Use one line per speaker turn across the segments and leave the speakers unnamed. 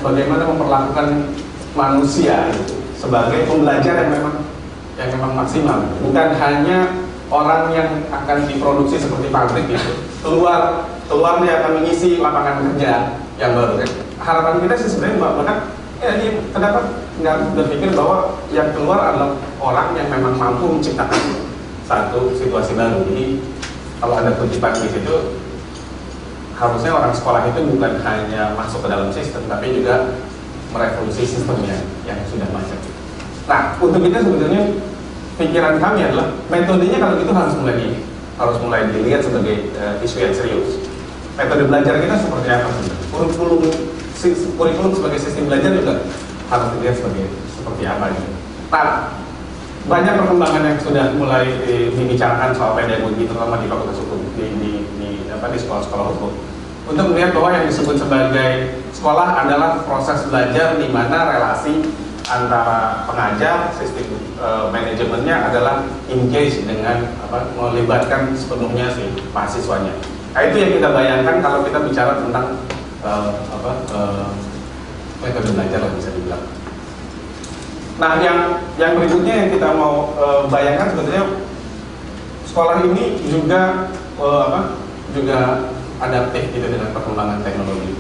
bagaimana memperlakukan manusia itu sebagai pembelajar yang memang maksimal, bukan hanya orang yang akan diproduksi seperti pabrik gitu. Keluar dia akan mengisi lapangan kerja yang baru kan. Harapan kita sih sebenarnya bahkan ini kenapa nggak berpikir bahwa yang keluar adalah orang yang memang mampu menciptakan satu situasi baru. Jadi kalau ada kutipan di situ, harusnya orang sekolah itu bukan hanya masuk ke dalam sistem, tapi juga merevolusi sistemnya yang sudah macet. Nah, untuk kita sebetulnya pikiran kami adalah metodenya kalau gitu harus mulai dilihat sebagai isu yang serius. Metode belajar kita seperti apa sebenarnya? Kurikulum sebagai sistem belajar juga harus dilihat seperti apa gitu. Nah, banyak perkembangan yang sudah mulai dibicarakan soal pedagogi, terutama di fakultas hukum, di sekolah-sekolah hukum, untuk melihat bahwa yang disebut sebagai sekolah adalah proses belajar di mana relasi antara pengajar, sistem manajemennya adalah engage dengan melibatkan sepenuhnya si mahasiswanya. Nah, itu yang kita bayangkan kalau kita bicara tentang metode belajar lah bisa dibilang. Nah, yang berikutnya yang kita mau bayangkan sebetulnya sekolah ini juga juga adaptif gitu dengan perkembangan teknologi.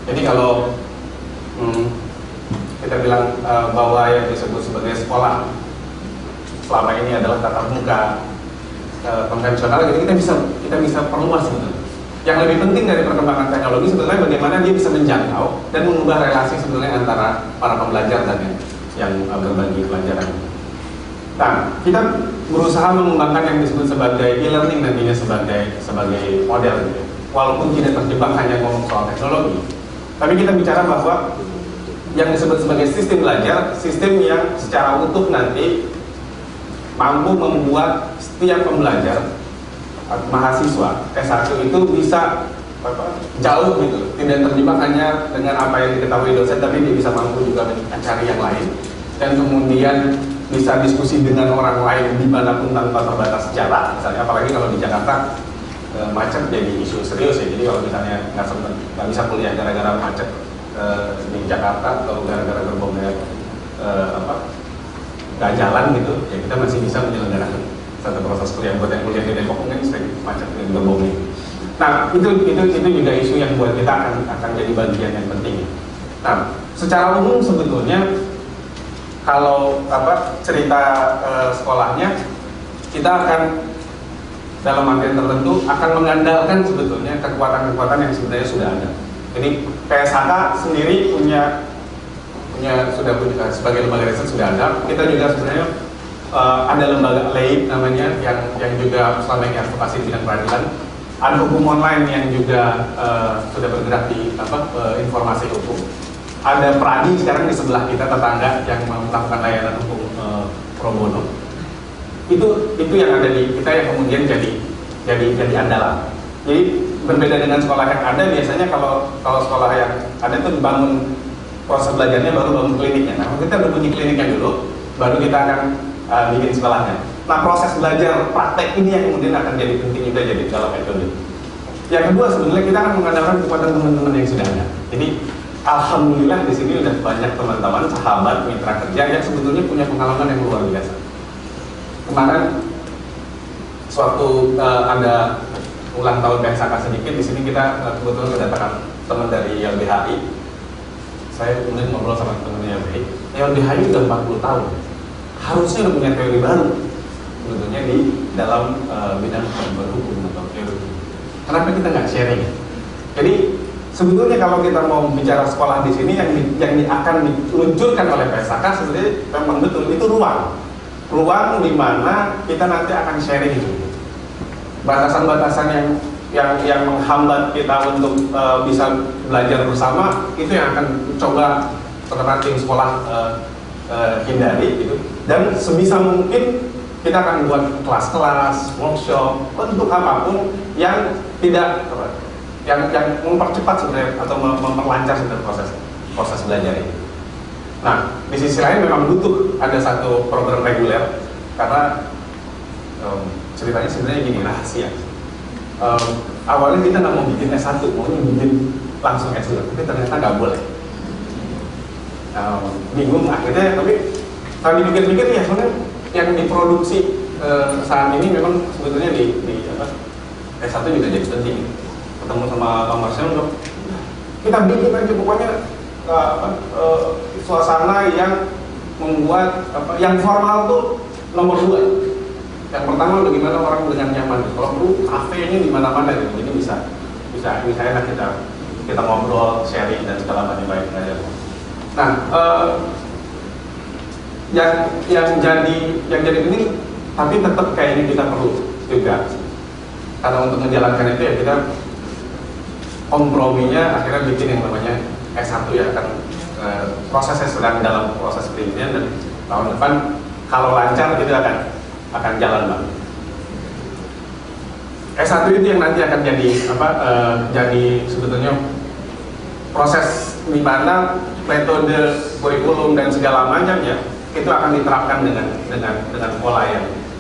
Jadi kalau kita bilang bahwa yang disebut sebagai sekolah selama ini adalah tatap muka konvensional, jadi kita bisa perluas sebetulnya. Yang lebih penting dari perkembangan teknologi sebetulnya bagaimana dia bisa menjangkau dan mengubah relasi sebetulnya antara para pembelajar dan yang berbagi pelajaran. Nah, kita berusaha mengembangkan yang disebut sebagai e-learning nantinya sebagai model gitu. Walaupun tidak terjebak hanya ngomong soal teknologi, tapi kita bicara bahwa yang disebut sebagai sistem belajar, sistem yang secara utuh nanti mampu membuat setiap pembelajar mahasiswa S1 itu bisa jauh gitu, tidak terjebak hanya dengan apa yang diketahui dosen, tapi dia bisa mampu juga mencari yang lain dan kemudian bisa diskusi dengan orang lain dimanapun tanpa terbatas jarak. Misalnya apalagi kalau di Jakarta macet jadi isu serius ya. Jadi kalau misalnya nggak bisa kuliah gara-gara macet di Jakarta atau gara-gara gerbongnya nggak jalan gitu, ya kita masih bisa menyelenggarakan satu proses kuliah. Buat yang kuliah di Depok mungkin sering macet di gerbongnya. Nah, itu juga isu yang buat kita akan jadi bagian yang penting. Nah, secara umum sebetulnya kalau cerita sekolahnya, kita akan dalam artian tertentu akan mengandalkan sebetulnya kekuatan-kekuatan yang sebenarnya sudah ada. Jadi PSHK sendiri sudah punya sebagai lembaga riset sudah ada. Kita juga sebenarnya ada lembaga LEIP namanya yang juga selama ini advokasi di bidang peradilan. Ada hukum online yang juga sudah bergerak di informasi hukum. Ada Pradi sekarang di sebelah kita tetangga yang melakukan layanan hukum pro bono. Itu yang ada di kita yang kemudian jadi andalan. Jadi berbeda dengan sekolah yang ada, biasanya kalau sekolah yang ada itu dibangun proses belajarnya baru bangun kliniknya. Nah, kita udah punya kliniknya dulu, baru kita akan bikin sekolahnya. Nah, proses belajar praktek ini yang kemudian akan jadi penting juga jadi dalam metode. Yang kedua sebenarnya kita akan mengandalkan kekuatan teman-teman yang sudah ada. Jadi alhamdulillah di sini udah banyak teman-teman, sahabat, mitra kerja yang sebetulnya punya pengalaman yang luar biasa. Kemarin suatu ada ulang tahun PSHK sedikit, di sini kita kebetulan kedatangan teman dari YLBHI. Saya kemudian ngobrol sama teman YLBHI. YLBHI udah 40 tahun. Harusnya udah punya teori baru sebetulnya di dalam bidang hukum atau teori. Kenapa kita nggak sharing? Jadi sebetulnya kalau kita mau bicara sekolah di sini yang akan diluncurkan oleh PSHK sebenarnya memang betul itu ruang di mana kita nanti akan sharing itu. Batasan-batasan yang menghambat kita untuk bisa belajar bersama itu yang akan coba teman-teman tim sekolah hindari gitu. Dan sebisa mungkin kita akan buat kelas-kelas, workshop, untuk apapun yang tidak yang mempercepat sebenarnya atau memperlancar sebenarnya proses belajar ini. Nah, di sisi lain memang butuh ada satu program reguler karena ceritanya sebenarnya gini, rahasia. Awalnya kita nggak mau bikin S1, maunya bikin langsung S2, tapi ternyata nggak boleh. bingung akhirnya. Tapi kalau dipikir-pikir ya sebenarnya yang diproduksi saat ini memang sebetulnya di S1 juga jadi penting. Ketemu sama Pak Marcel, kita bikin aja pokoknya suasana yang membuat yang formal tuh nomor 2. Yang pertama bagaimana orang dengan nyaman. Kalau perlu kafenya di mana-mana gitu, jadi bisa enak kita ngobrol, sharing dan segala macam baik aja. Nah, yang jadi penting, tapi tetap kayaknya kita perlu juga, karena untuk menjalankan itu ya kita komprominya akhirnya bikin yang namanya S1 ya kan. Prosesnya sedang dalam proses penelitian dan tahun depan kalau lancar itu akan jalan Bang. S1 itu yang nanti akan jadi jadi sebetulnya proses di mana metode kurikulum dan segala macamnya itu akan diterapkan dengan pola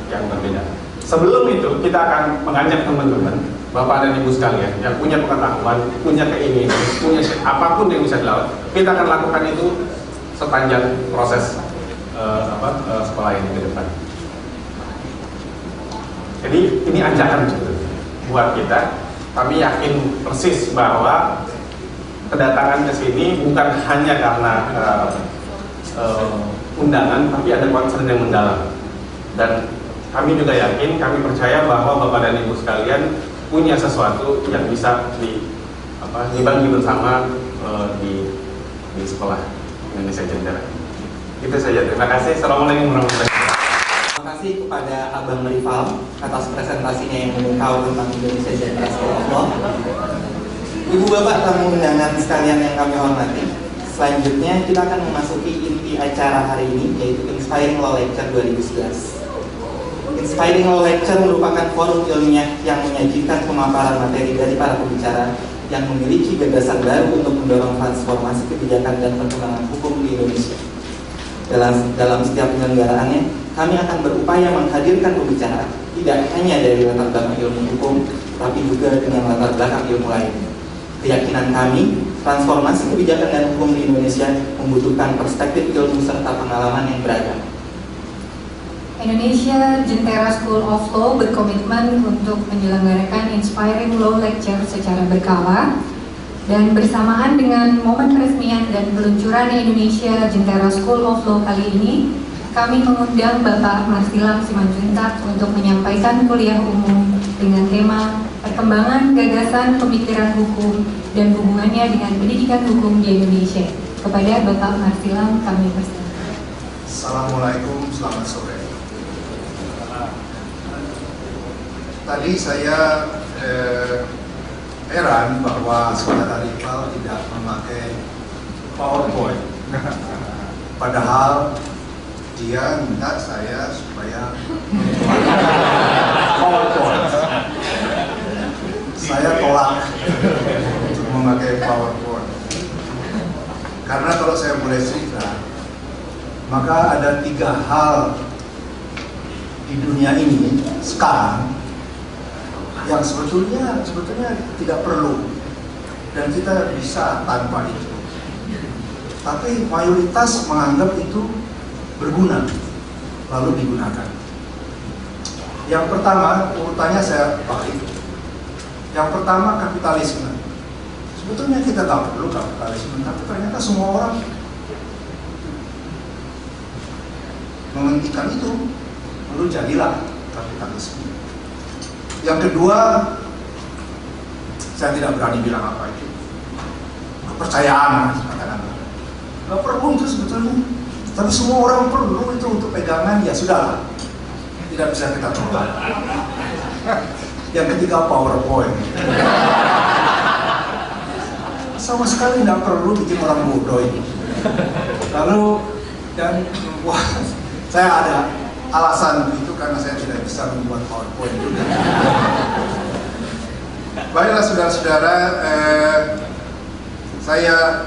yang berbeda. Sebelum itu kita akan mengajak teman-teman, Bapak dan Ibu sekalian yang punya pengetahuan, punya keinginan, punya apapun yang bisa dilakukan, kita akan lakukan itu sepanjang proses sekolah ini ke depan. Jadi ini ajakan buat kita. Kami yakin persis bahwa kedatangan ke sini bukan hanya karena undangan, tapi ada concern yang mendalam. Dan kami juga yakin, kami percaya bahwa Bapak dan Ibu sekalian punya sesuatu yang bisa dibagi bersama di sekolah Indonesia Jentera. Itu saja. Terima kasih. Assalamualaikum warahmatullahi wabarakatuh.
Terima kasih kepada Abang Rival atas presentasinya yang memukau tentang Indonesia Jentera School of Law. Ibu Bapak tamu undangan sekalian yang kami hormati, selanjutnya kita akan memasuki inti acara hari ini, yaitu Inspiring Law Lecture 2011. Inspiring Law Lecture merupakan forum ilmiah yang menyajikan pemaparan materi dari para pembicara yang memiliki gagasan baru untuk mendorong transformasi kebijakan dan perkembangan hukum di Indonesia. Dalam setiap penyelenggaraannya, kami akan berupaya menghadirkan pembicara tidak hanya dari latar belakang ilmu hukum, tapi juga dengan latar belakang ilmu lain. Keyakinan kami, transformasi kebijakan dan hukum di Indonesia membutuhkan perspektif ilmu serta pengalaman yang beragam.
Indonesia Jentera School of Law berkomitmen untuk menyelenggarakan Inspiring Law Lecture secara berkala, dan bersamaan dengan momen peresmian dan peluncuran Indonesia Jentera School of Law kali ini, kami mengundang Bapak Marsilam Simanjuntak untuk menyampaikan kuliah umum dengan tema Perkembangan Gagasan Pemikiran Hukum dan Hubungannya dengan Pendidikan Hukum di Indonesia. Kepada Bapak Marsilam kami persilakan.
Assalamualaikum, selamat sore. Tadi saya heran bahwa saudara rival tidak memakai PowerPoint. Padahal dia minta saya supaya PowerPoint. Saya tolak untuk memakai PowerPoint. Karena kalau saya boleh cerita, maka ada 3 hal di dunia ini sekarang yang sebetulnya tidak perlu dan kita bisa tanpa itu. Tapi mayoritas menganggap itu berguna lalu digunakan. Yang pertama, urutannya saya pakai itu. Yang pertama, kapitalisme. Sebetulnya kita tahu perlu kapitalisme, tapi ternyata semua orang menghentikan itu, lalu jadilah kapitalisme. Yang kedua, saya tidak berani bilang apa itu, kepercayaan, katakanlah. Nggak perlu itu sebetulnya, tapi semua orang perlu itu untuk pegangan, ya sudah, tidak bisa kita tolak. Yang ketiga, PowerPoint. Sama sekali tidak perlu bikin orang bodoh ini. Lalu, wah, saya ada alasan itu karena saya tidak bisa membuat PowerPoint juga. Baiklah saudara-saudara, saya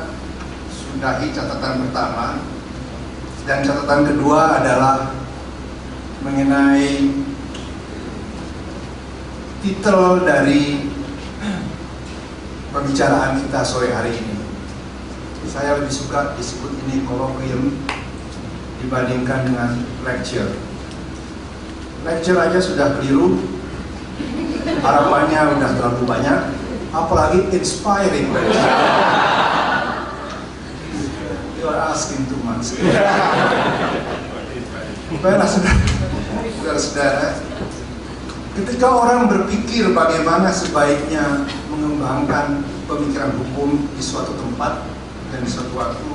sudahi catatan pertama, dan catatan kedua adalah mengenai titel dari pembicaraan kita sore hari ini. Saya lebih suka disebut ini colloquium dibandingkan dengan lecture. Lecture aja sudah keliru, harapannya udah terlalu banyak, apalagi inspiring lecture. You are asking too much. Baiklah saudara-saudara, ketika orang berpikir bagaimana sebaiknya mengembangkan pemikiran hukum di suatu tempat dan di suatu waktu,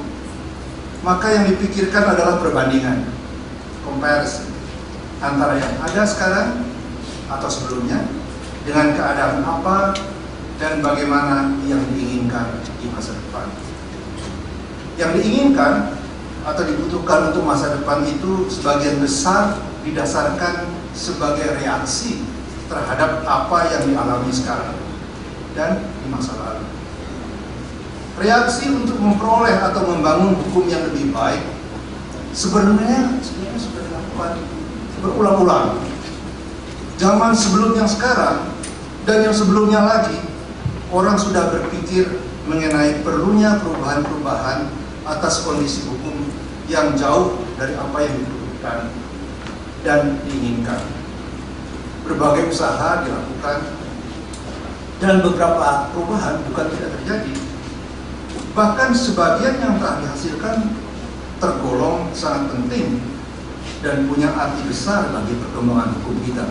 maka yang dipikirkan adalah perbandingan, comparison antara yang ada sekarang atau sebelumnya dengan keadaan apa dan bagaimana yang diinginkan di masa depan. Yang diinginkan atau dibutuhkan untuk masa depan itu sebagian besar didasarkan sebagai reaksi terhadap apa yang dialami sekarang dan di masa lalu. Reaksi untuk memperoleh atau membangun hukum yang lebih baik sebenarnya sudah dilakukan berulang-ulang. Zaman sebelum yang sekarang dan yang sebelumnya lagi, orang sudah berpikir mengenai perlunya perubahan-perubahan atas kondisi hukum yang jauh dari apa yang dibutuhkan dan diinginkan. Berbagai usaha dilakukan dan beberapa perubahan bukan tidak terjadi. Bahkan sebagian yang telah dihasilkan tergolong sangat penting dan punya arti besar bagi perkembangan hukum kita.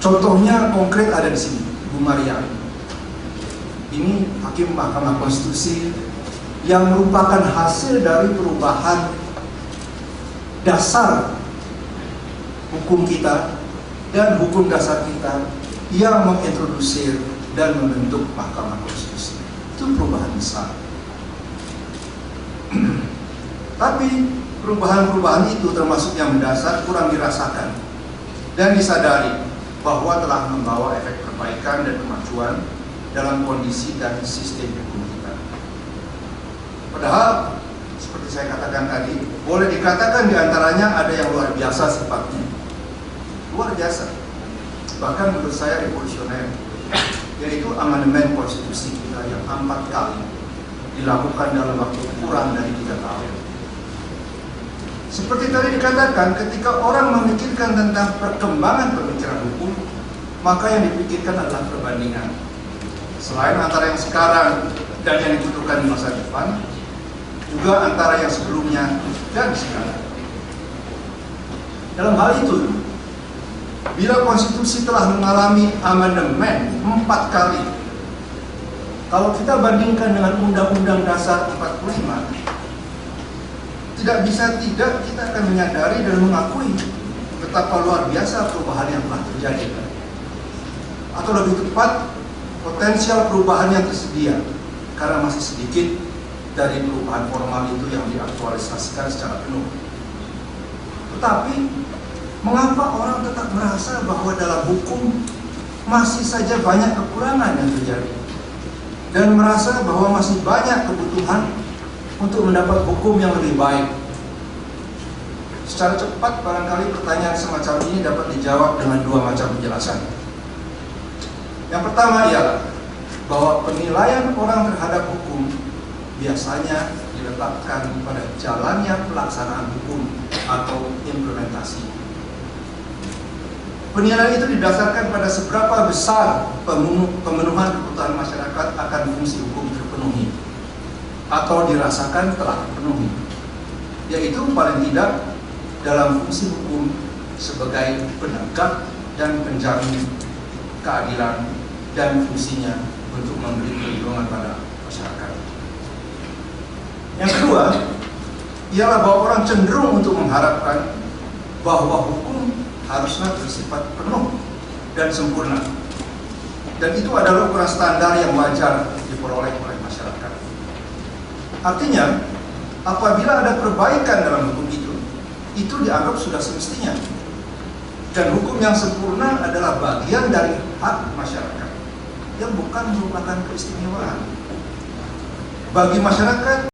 Contohnya konkret ada di sini, Bu Maria. Ini Hakim Mahkamah Konstitusi yang merupakan hasil dari perubahan dasar hukum kita dan hukum dasar kita yang mengintrodusir dan membentuk Mahkamah Konstitusi. Itu perubahan besar. Tapi perubahan-perubahan itu termasuk yang mendasar kurang dirasakan dan disadari bahwa telah membawa efek perbaikan dan kemajuan dalam kondisi dan sistem hukum kita. Padahal seperti saya katakan tadi, boleh dikatakan diantaranya ada yang luar biasa sifatnya. Luar biasa. Bahkan menurut saya revolusioner, yaitu amandemen konstitusi kita yang 4 kali dilakukan dalam waktu kurang dari 3 tahun. Seperti tadi dikatakan, ketika orang memikirkan tentang perkembangan pemikiran hukum, maka yang dipikirkan adalah perbandingan. Selain antara yang sekarang dan yang dibutuhkan di masa depan, juga antara yang sebelumnya dan sekarang. Dalam hal itu, bila konstitusi telah mengalami amandemen 4 kali, kalau kita bandingkan dengan Undang-Undang Dasar 45, tidak bisa tidak kita akan menyadari dan mengakui betapa luar biasa perubahan yang telah terjadi. Atau lebih tepat, potensial perubahan yang tersedia, karena masih sedikit dari perubahan formal itu yang diaktualisasikan secara penuh. Tetapi mengapa orang tetap merasa bahwa dalam hukum masih saja banyak kekurangan yang terjadi dan merasa bahwa masih banyak kebutuhan untuk mendapat hukum yang lebih baik? Secara cepat barangkali pertanyaan semacam ini dapat dijawab dengan 2 macam penjelasan. Yang pertama ialah bahwa penilaian orang terhadap hukum biasanya diletakkan pada jalannya pelaksanaan hukum atau implementasi. Penilaian itu didasarkan pada seberapa besar pemenuhan kebutuhan masyarakat akan fungsi hukum terpenuhi atau dirasakan telah terpenuhi, yaitu paling tidak dalam fungsi hukum sebagai penegak dan penjamin keadilan dan fungsinya untuk memberi perlindungan pada masyarakat. Yang kedua, ialah bahwa orang cenderung untuk mengharapkan bahwa hukum harusnya bersifat penuh dan sempurna. Dan itu adalah ukuran standar yang wajar diperoleh oleh masyarakat. Artinya, apabila ada perbaikan dalam hukum itu dianggap sudah semestinya. Dan hukum yang sempurna adalah bagian dari hak masyarakat yang bukan merupakan keistimewaan. Bagi masyarakat,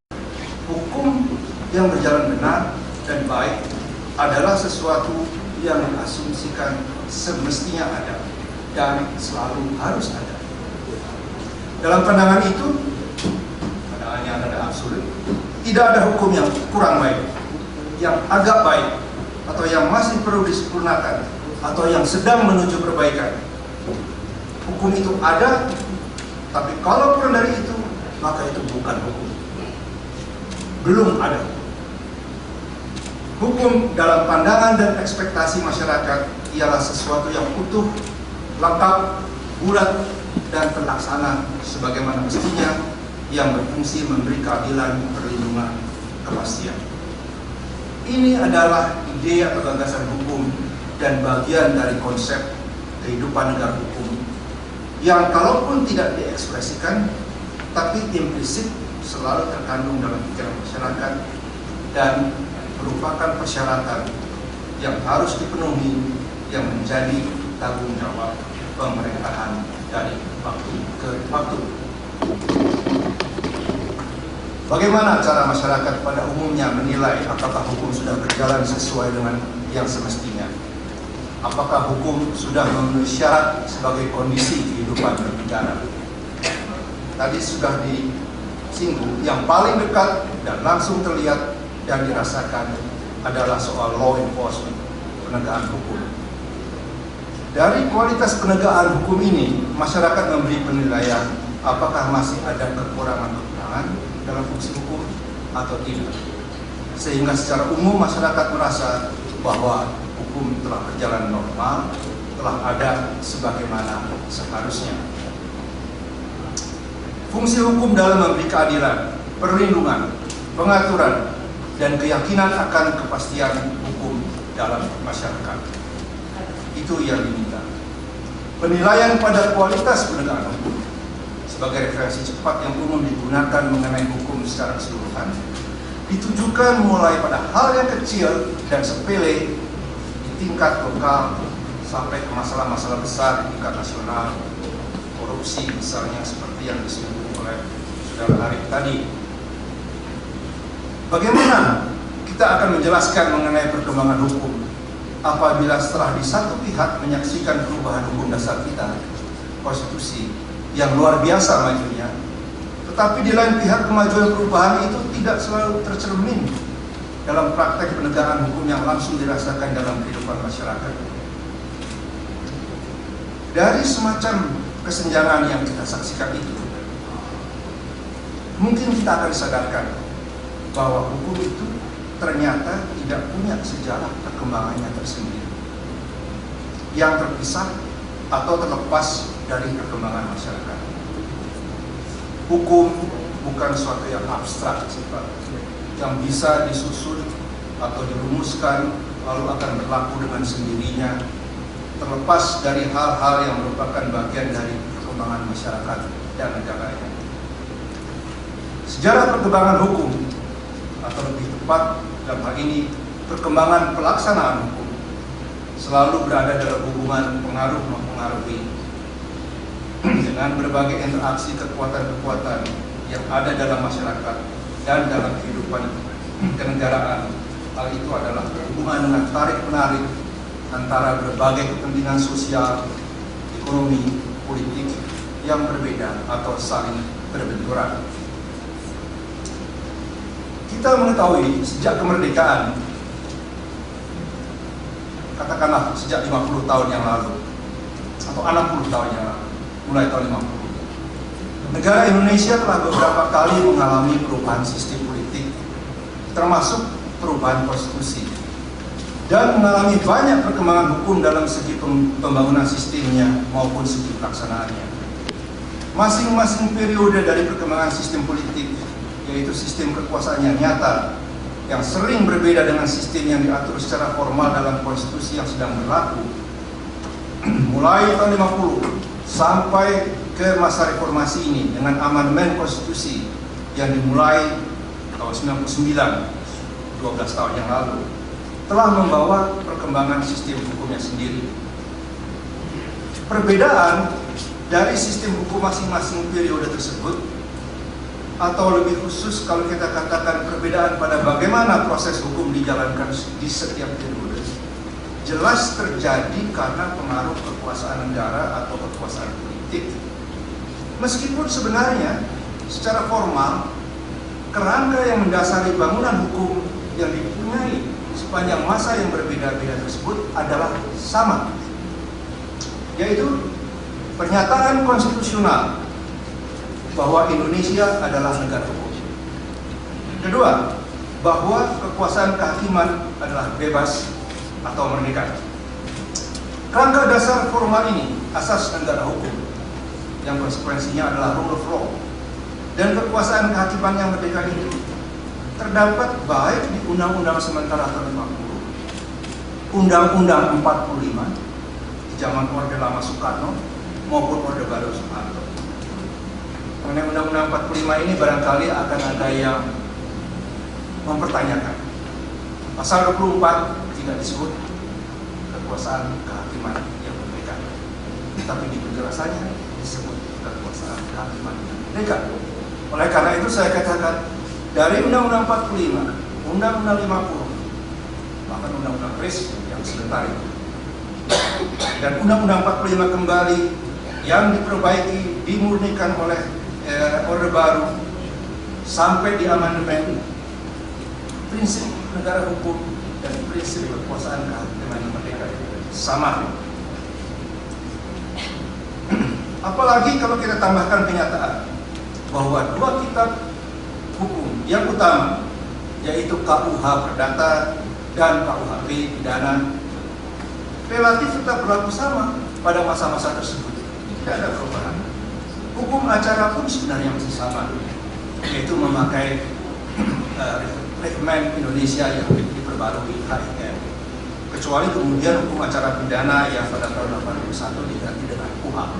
hukum yang berjalan benar dan baik adalah sesuatu yang diasumsikan semestinya ada dan selalu harus ada. Dalam pandangan itu, sulit. Tidak ada hukum yang kurang baik, yang agak baik, atau yang masih perlu disempurnakan, atau yang sedang menuju perbaikan. Hukum itu ada, tapi kalau kurang dari itu, maka itu bukan hukum. Belum ada. Hukum dalam pandangan dan ekspektasi masyarakat ialah sesuatu yang utuh, lengkap, bulat, dan terlaksana sebagaimana mestinya, yang berfungsi memberi keadilan, perlindungan, kepastian. Ini adalah ide atau gagasan hukum dan bagian dari konsep kehidupan negara hukum yang kalaupun tidak diekspresikan, tapi implisit selalu terkandung dalam pikiran masyarakat dan merupakan persyaratan yang harus dipenuhi yang menjadi tanggung jawab pemerintahan dari waktu ke waktu. Bagaimana cara masyarakat pada umumnya menilai apakah hukum sudah berjalan sesuai dengan yang semestinya? Apakah hukum sudah memenuhi syarat sebagai kondisi kehidupan bernegara? Tadi sudah disinggung, yang paling dekat dan langsung terlihat dan dirasakan adalah soal law enforcement, penegakan hukum. Dari kualitas penegakan hukum ini, masyarakat memberi penilaian apakah masih ada kekurangan-kekurangan dalam fungsi hukum atau tidak. Sehingga secara umum masyarakat merasa bahwa hukum telah berjalan normal, telah ada sebagaimana seharusnya. Fungsi hukum dalam memberi keadilan, perlindungan, pengaturan, dan keyakinan akan kepastian hukum dalam masyarakat. Itu yang diminta. Penilaian pada kualitas penegakan hukum sebagai referensi cepat yang umum digunakan mengenai hukum secara keseluruhan ditujukan mulai pada hal yang kecil dan sepele di tingkat lokal sampai ke masalah-masalah besar di tingkat nasional, korupsi misalnya seperti yang disinggung oleh saudara Arif tadi. Bagaimana kita akan menjelaskan mengenai perkembangan hukum apabila setelah di satu pihak menyaksikan perubahan hukum dasar kita, konstitusi, yang luar biasa majunya, tetapi di lain pihak kemajuan perubahan itu tidak selalu tercermin dalam praktek penegakan hukum yang langsung dirasakan dalam kehidupan masyarakat. Dari semacam kesenjangan yang kita saksikan itu, mungkin kita akan disadarkan bahwa hukum itu ternyata tidak punya sejarah perkembangannya tersendiri yang terpisah atau terlepas dari perkembangan masyarakat. Hukum bukan suatu yang abstrak yang bisa disusun atau dirumuskan lalu akan berlaku dengan sendirinya, terlepas dari hal-hal yang merupakan bagian dari perkembangan masyarakat dan negaranya. Sejarah perkembangan hukum, atau lebih tepat dalam hal ini perkembangan pelaksanaan hukum, selalu berada dalam hubungan pengaruh-mempengaruhi dengan berbagai interaksi kekuatan-kekuatan yang ada dalam masyarakat dan dalam kehidupan kenegaraan. Hal itu adalah hubungan dengan tarik-menarik antara berbagai kepentingan sosial, ekonomi, politik yang berbeda atau saling berbenturan. Kita mengetahui sejak kemerdekaan, katakanlah sejak 50 tahun yang lalu atau 60 tahun yang lalu, mulai tahun 50, negara Indonesia telah beberapa kali mengalami perubahan sistem politik, termasuk perubahan konstitusi, dan mengalami banyak perkembangan hukum dalam segi pembangunan sistemnya maupun segi pelaksanaannya. Masing-masing periode dari perkembangan sistem politik, yaitu sistem kekuasaan yang nyata, yang sering berbeda dengan sistem yang diatur secara formal dalam konstitusi yang sedang berlaku, mulai tahun 50 sampai ke masa reformasi ini dengan amandemen konstitusi yang dimulai tahun 99, 12 tahun yang lalu, telah membawa perkembangan sistem hukumnya sendiri. Perbedaan dari sistem hukum masing-masing periode tersebut, atau lebih khusus kalau kita katakan perbedaan pada bagaimana proses hukum dijalankan di setiap periode, jelas terjadi karena pengaruh kekuasaan negara atau kekuasaan politik. Meskipun sebenarnya secara formal kerangka yang mendasari bangunan hukum yang dipunyai sepanjang masa yang berbeda-beda tersebut adalah sama, yaitu pernyataan konstitusional bahwa Indonesia adalah negara hukum. Kedua, bahwa kekuasaan kehakiman adalah bebas atau merdeka. Kerangka dasar formal ini asas negara hukum yang konsekuensinya adalah rule of law, dan kekuasaan kehakiman yang merdeka ini terdapat baik di Undang-Undang Sementara tahun 50, Undang-Undang 45 di zaman Orde Lama Soekarno maupun Orde Baru Soeharto. Mengenai Undang-Undang 45 ini barangkali akan ada yang mempertanyakan. Pasal 24 tidak disebut kekuasaan kehakiman yang merdeka, tapi di penjelasannya disebut kekuasaan kehakiman yang merdeka. Oleh karena itu saya katakan, dari Undang-Undang 45, Undang-Undang 50, bahkan Undang-Undang RIS yang sebentar itu, dan Undang-Undang 45 kembali yang diperbaiki, dimurnikan oleh Orde Baru sampai di amandemen, prinsip negara hukum dan prinsip kekuasaan kehakiman yang merdeka sama. Apalagi kalau kita tambahkan kenyataan bahwa dua kitab hukum yang utama, yaitu KUH Perdata dan KUHP Pidana, relatif tetap berlaku sama pada masa-masa tersebut. Tidak ada perubahan. Hukum acara pun sebenarnya masih sama, yaitu memakai Regmen Indonesia yang diperbarui HIM. Kecuali kemudian hukum acara pidana yang pada tahun 81 diganti dengan KUHP.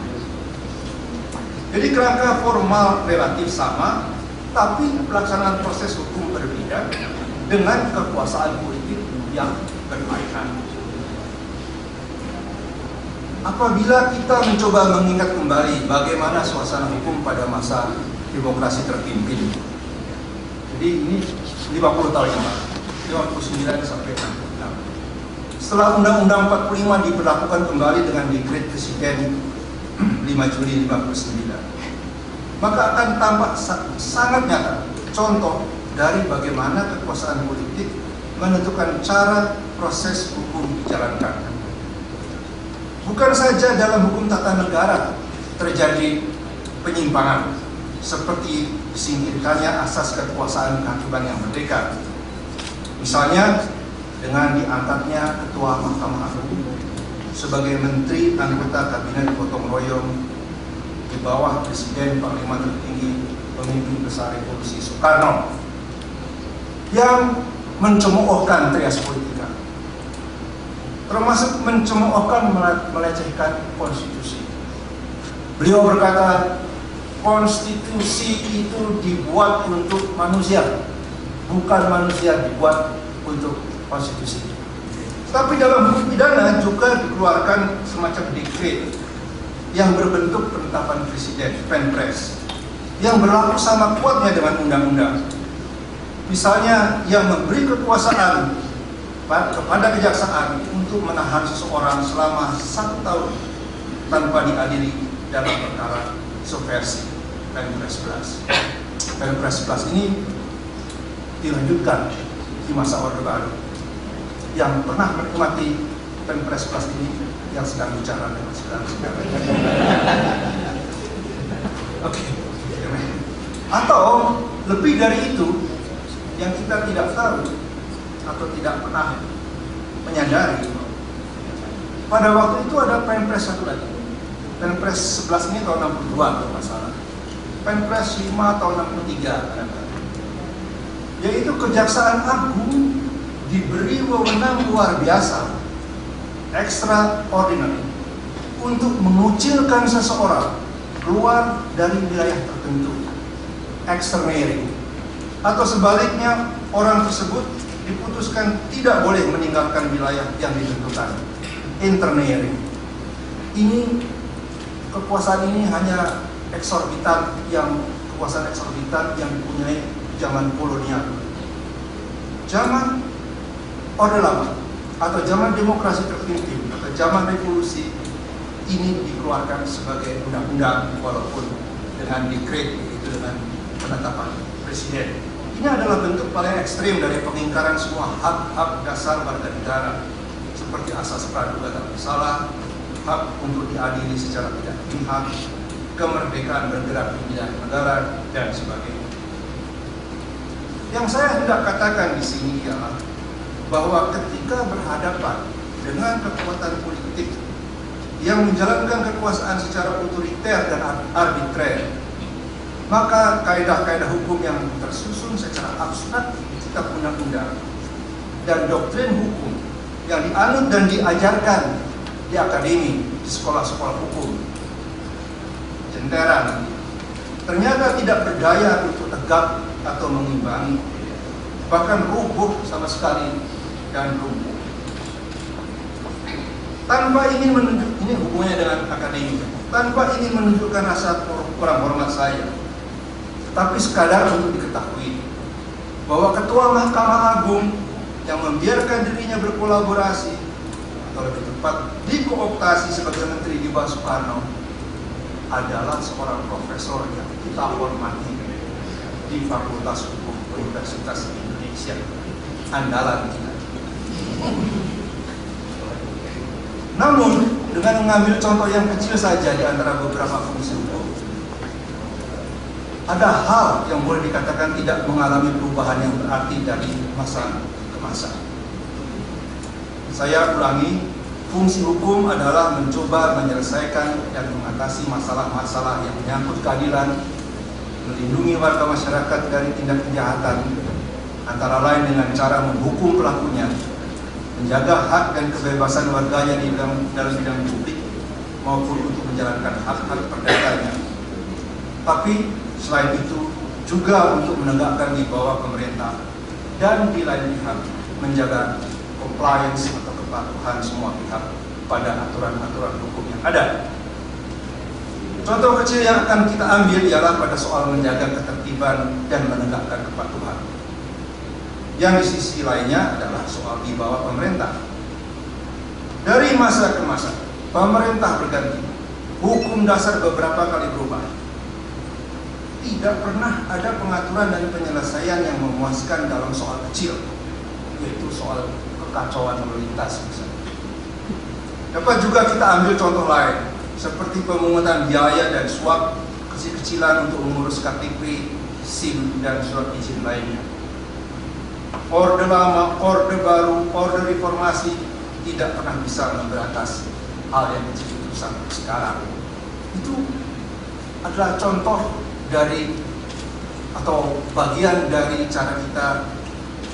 Jadi kerangka formal relatif sama, tapi pelaksanaan proses hukum berbeda dengan kekuasaan politik yang berkaitan. Apabila kita mencoba mengingat kembali bagaimana suasana hukum pada masa demokrasi terpimpin, jadi ini 50 tahun yang lalu, 59 sampai 66. Setelah Undang-Undang 45 diberlakukan kembali dengan Dekret Presiden 5 Juli 59, maka akan tampak sangat nyata contoh dari bagaimana kekuasaan politik menentukan cara proses hukum dijalankan. Bukan saja dalam hukum tata negara terjadi penyimpangan, seperti disingkirkannya asas kekuasaan kehakiman yang merdeka. Misalnya dengan diangkatnya Ketua Mahkamah Agung sebagai Menteri anggota Kabinet Gotong Royong di bawah Presiden Panglima Tertinggi Pemimpin Besar Revolusi Soekarno yang mencemoohkan trias politika, termasuk mencemoohkan melecehkan konstitusi. Beliau berkata, konstitusi itu dibuat untuk manusia, bukan manusia dibuat untuk konstitusi. Tapi dalam hukum pidana juga dikeluarkan semacam dekret yang berbentuk penetapan presiden, Penpres, yang berlaku sama kuatnya dengan undang-undang. Misalnya yang memberi kekuasaan kepada kejaksaan untuk menahan seseorang selama 1 tahun tanpa diadili dalam perkara subversi, Penpres 11. Penpres 11 ini dilanjutkan di masa Orde Baru. Yang pernah menikmati Penpres 11 ini yang sedang bicara dengan sedang. Oke. Atau lebih dari itu yang kita tidak tahu atau tidak pernah menyadari, pada waktu itu ada Penpres satu lagi. Penpres 11 ini tahun 62 kalau nggak salah. Penpres 5 tahun 63 yaitu Kejaksaan Agung diberi wewenang luar biasa, extraordinary, untuk mengucilkan seseorang keluar dari wilayah tertentu, extraordinary, atau sebaliknya orang tersebut diputuskan tidak boleh meninggalkan wilayah yang ditentukan, internering. Ini kekuasaan ini hanya eksorbitan, kekuasaan eksorbitan yang dipunyai zaman kolonial, zaman Orde Lama, atau zaman demokrasi terpimpin, atau zaman revolusi. Ini dikeluarkan sebagai undang-undang walaupun dengan dekret, yaitu dengan penetapan presiden. Ini adalah bentuk paling ekstrim dari pengingkaran semua hak-hak dasar warga negara, seperti asas praduga tak bersalah, hak untuk diadili secara tidak berpihak, kemerdekaan bergerak di bidang negara, dan sebagainya. Yang saya hendak katakan di sini ialah bahwa ketika berhadapan dengan kekuatan politik yang menjalankan kekuasaan secara otoriter dan arbitrer, maka kaidah-kaidah hukum yang tersusun secara abstrak di kitab undang-undang dan doktrin hukum yang dianut dan diajarkan di akademi, di sekolah-sekolah hukum, jenteran, ternyata tidak berdaya untuk tegak atau mengimbangi, bahkan rubuh sama sekali dan lumpuh. Tanpa ingin menunjuk, ini hubungannya dengan akademik, tanpa ingin menunjukkan rasa kurang hormat saya, tapi sekadar untuk diketahui bahwa Ketua Mahkamah Agung yang membiarkan dirinya berkolaborasi, atau lebih tepat dikooptasi sebagai menteri di bawah Soekarno, adalah seorang profesor yang kita hormati di Fakultas Hukum Universitas Indonesia, andalan kita. Namun, dengan mengambil contoh yang kecil saja di antara beberapa fungsi hukum, ada hal yang boleh dikatakan tidak mengalami perubahan yang berarti dari masa ke masa. Saya ulangi, fungsi hukum adalah mencoba menyelesaikan dan mengatasi masalah-masalah yang menyangkut keadilan, melindungi warga masyarakat dari tindak kejahatan, antara lain dengan cara menghukum pelakunya, menjaga hak dan kebebasan warganya di dalam bidang publik maupun untuk menjalankan hak-hak perdatanya. Tapi selain itu juga untuk menegakkan di bawah pemerintah dan di lain pihak menjaga compliance atau kepatuhan semua pihak pada aturan-aturan hukum yang ada. Contoh kecil yang akan kita ambil ialah pada soal menjaga ketertiban dan menegakkan kepatuhan. Yang di sisi lainnya adalah soal di bawah pemerintah. Dari masa ke masa, pemerintah berganti, hukum dasar beberapa kali berubah. Tidak pernah ada pengaturan dan penyelesaian yang memuaskan dalam soal kecil, yaitu soal kekacauan lalu lintas misalnya. Dapat juga kita ambil contoh lain, seperti pemungutan biaya dan suap kecil-kecilan untuk mengurus KTP, SIM, dan surat izin lainnya. Orde lama, orde baru, orde reformasi tidak pernah bisa memberantas hal yang kecil itu sampai sekarang. Itu adalah contoh dari atau bagian dari cara kita